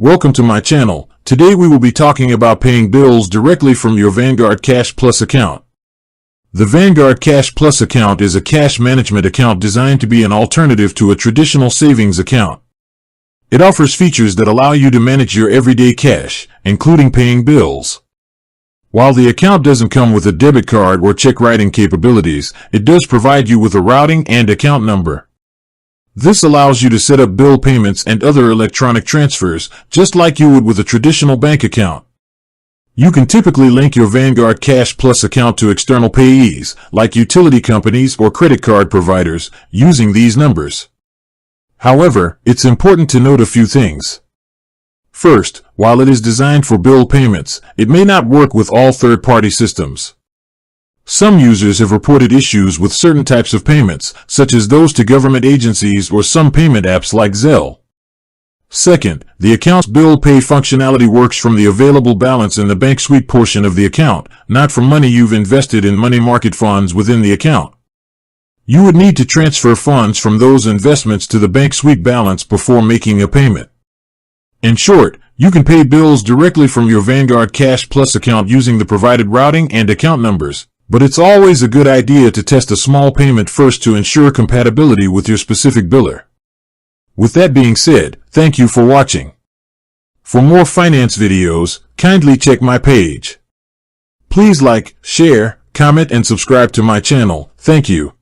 Welcome to my channel. Today we will be talking about paying bills directly from your Vanguard Cash Plus account. The Vanguard Cash Plus account is a cash management account designed to be an alternative to a traditional savings account. It offers features that allow you to manage your everyday cash, including paying bills. While the account doesn't come with a debit card or check writing capabilities, it does provide you with a routing and account number. This allows you to set up bill payments and other electronic transfers, just like you would with a traditional bank account. You can typically link your Vanguard Cash Plus account to external payees, like utility companies or credit card providers, using these numbers. However, it's important to note a few things. First, while it is designed for bill payments, it may not work with all third-party systems. Some users have reported issues with certain types of payments, such as those to government agencies or some payment apps like Zelle. Second, the account's bill pay functionality works from the available balance in the bank sweep portion of the account, not from money you've invested in money market funds within the account. You would need to transfer funds from those investments to the bank sweep balance before making a payment. In short, you can pay bills directly from your Vanguard Cash Plus account using the provided routing and account numbers. But it's always a good idea to test a small payment first to ensure compatibility with your specific biller. With that being said, thank you for watching. For more finance videos, kindly check my page. Please like, share, comment, and subscribe to my channel. Thank you.